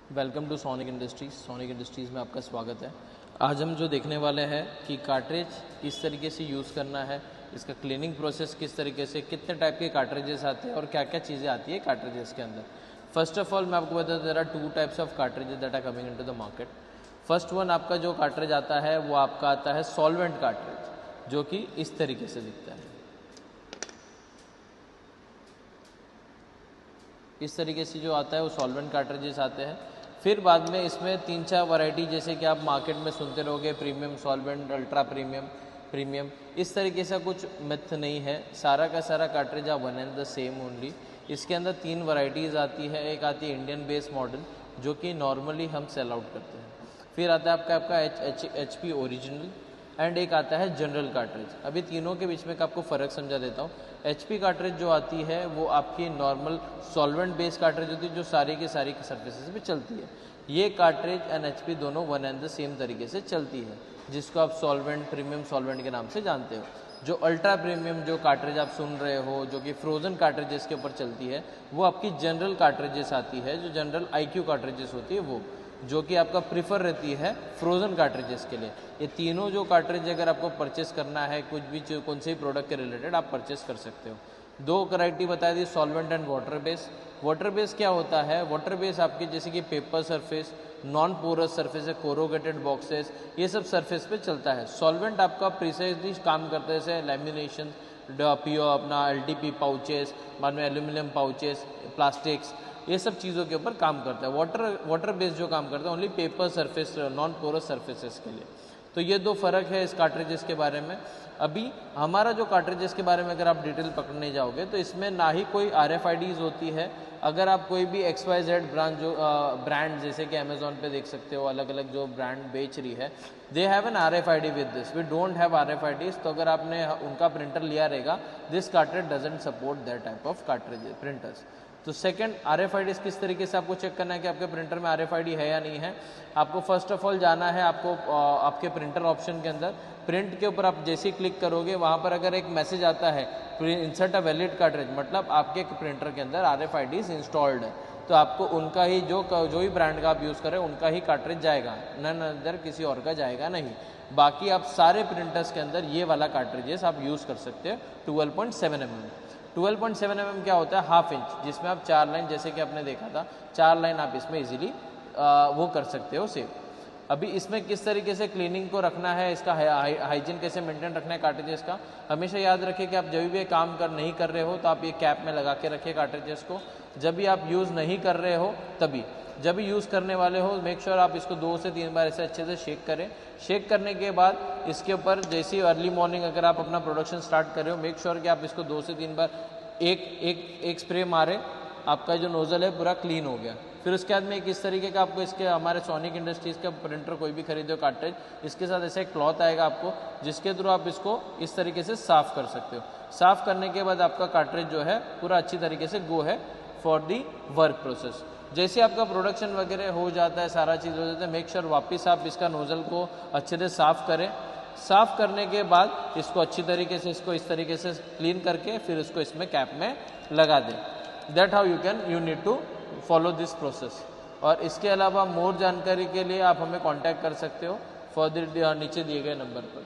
Welcome to Sonic Industries. Sonic Industries में आपका स्वागत है। आज हम जो देखने वाले हैं कि कार्ट्रिज किस तरीके से यूज़ करना है, इसका क्लीनिंग प्रोसेस किस तरीके से, कितने टाइप के कार्ट्रिजेस आते हैं और क्या क्या चीज़ें आती है कार्ट्रिजेस के अंदर। फर्स्ट ऑफ ऑल मैं आपको बता दूं, there are two types of cartridges that are coming into the market. First one आपका जो कार्ट्रिज आता है वो आपका आता है सॉल्वेंट कार्ट्रिज, जो कि इस तरीके से दिखता है। इस तरीके से जो आता है वो सॉल्वेंट कार्ट्रिजेस आते हैं। फिर बाद में इसमें 3-4 वैरायटी, जैसे कि आप मार्केट में सुनते रहोगे, प्रीमियम सॉल्वेंट, अल्ट्रा प्रीमियम इस तरीके से कुछ मिथ नहीं है। सारा का सारा cartridge are one and the same only. इसके अंदर 3 वैरायटीज़ आती है। एक आती है इंडियन बेस मॉडल, जो कि नॉर्मली हम सेल आउट करते हैं। फिर आता है आपका HP ओरिजिनल, एंड एक आता है जनरल कार्ट्रिज। अभी तीनों के बीच में आपको फ़र्क समझा देता हूँ। HP कार्ट्रिज जो आती है वो आपकी नॉर्मल सॉल्वेंट बेस्ड कार्ट्रिज होती है, जो सारी की सर्फेसेस पे चलती है। ये कार्ट्रिज एंड HP दोनों वन एंड द सेम तरीके से चलती है, जिसको आप सॉल्वेंट, प्रीमियम सॉल्वेंट के नाम से जानते हो। जो अल्ट्रा प्रीमियम जो कार्ट्रिज आप सुन रहे हो, जो कि फ्रोज़न कार्ट्रिजेस के ऊपर चलती है, वो आपकी जनरल कार्ट्रिजेस आती है, जो जनरल IQ कार्ट्रिजेस होती है वो, जो कि आपका प्रीफर रहती है फ्रोज़न कार्ट्रिजेस के लिए। ये तीनों जो कार्ट्रिज अगर आपको परचेस करना है, कुछ भी कौन से भी प्रोडक्ट के रिलेटेड आप परचेस कर सकते हो। 2 वैरायटी बता दी, solvent and water base. Water base क्या होता है? वाटर बेस आपकी जैसे कि paper surface, non porous surface है, कोरोगेटेड बॉक्सेस, ये सब सरफेस पे चलता है। सॉल्वेंट आपका प्रिसाइजली काम करता है, जैसे लैमिनेशन, अपना LTP पाउचेस, बाद में एल्यूमिनियम पाउचेस, प्लास्टिक्स, ये सब चीज़ों के ऊपर काम करता है। वाटर बेस जो काम करता है only paper surface, non porous surfaces के लिए। तो ये 2 फ़र्क है इस कार्ट्रिजेस के बारे में। अभी हमारा जो कार्ट्रिजेस के बारे में अगर आप डिटेल पकड़ने जाओगे तो इसमें ना ही कोई RFIDs होती है। अगर आप कोई भी XYZ ब्रांड जैसे कि अमेजोन पे देख सकते हो, अलग अलग जो ब्रांड बेच रही है, they have an RFID with this, we don't have RFIDs। तो अगर आपने उनका प्रिंटर लिया रहेगा, this cartridge doesn't support that type of cartridge printers. तो सेकंड, RFIDs किस तरीके से आपको चेक करना है कि आपके प्रिंटर में RFID है या नहीं है। आपको फर्स्ट ऑफ ऑल जाना है आपको आपके प्रिंटर ऑप्शन के अंदर, प्रिंट के ऊपर आप जैसे ही क्लिक करोगे, वहाँ पर अगर एक मैसेज आता है इंसर्ट अ वैलिड कार्ट्रिज, मतलब आपके प्रिंटर के अंदर RFIDs इंस्टॉल्ड है, तो आपको उनका ही जो भी ब्रांड का आप यूज़ करें उनका ही कार्ट्रिज जाएगा, नन अदर किसी और का जाएगा नहीं। बाकी आप सारे प्रिंटर्स के अंदर ये वाला कार्ट्रिजेस आप यूज़ कर सकते हो। 12.7 mm 12.7 mm क्या होता है? हाफ इंच, जिसमें आप 4 लाइन, जैसे कि आपने देखा था, 4 लाइन आप इसमें इजीली वो कर सकते हो सेव। अभी इसमें किस तरीके से क्लीनिंग को रखना है, इसका हाइजीन कैसे मेंटेन रखना है कार्ट्रिजेस का, हमेशा याद रखिए कि आप जब भी काम नहीं कर रहे हो तो आप ये कैप में लगा के रखिए कार्ट्रिजेस को। जब भी आप यूज़ नहीं कर रहे हो तभी, जब भी यूज़ करने वाले हो, मेक श्योर आप इसको 2 से 3 बार ऐसे अच्छे से शेक करें। शेक करने के बाद इसके ऊपर जैसे अर्ली मॉर्निंग अगर आप अपना प्रोडक्शन स्टार्ट कर रहे हो, मेक श्योर कि आप इसको 2 से 3 बार एक स्प्रे मारे, आपका जो नोज़ल है पूरा क्लीन हो गया। फिर उसके बाद में किस तरीके का आपको इसके हमारे सोनिक इंडस्ट्रीज़ का प्रिंटर कोई भी खरीदो कार्ट्रिज, इसके साथ ऐसा एक क्लॉथ आएगा आपको, जिसके थ्रू आप इसको इस तरीके से साफ़ कर सकते हो। साफ़ करने के बाद आपका कार्ट्रिज जो है पूरा अच्छी तरीके से गो है फॉर दी वर्क प्रोसेस। जैसे आपका प्रोडक्शन वगैरह हो जाता है, सारा चीज़ हो जाता है, मेक श्योर वापस आप इसका नोज़ल को अच्छे से साफ़ करें। साफ़ करने के बाद इसको अच्छी तरीके से इसको इस तरीके से क्लीन करके फिर इसको इसमें कैप में लगा दें। That how you need to follow this process. और इसके अलावा मोर जानकारी के लिए आप हमें कांटेक्ट कर सकते हो फॉर नीचे दिए गए नंबर पर।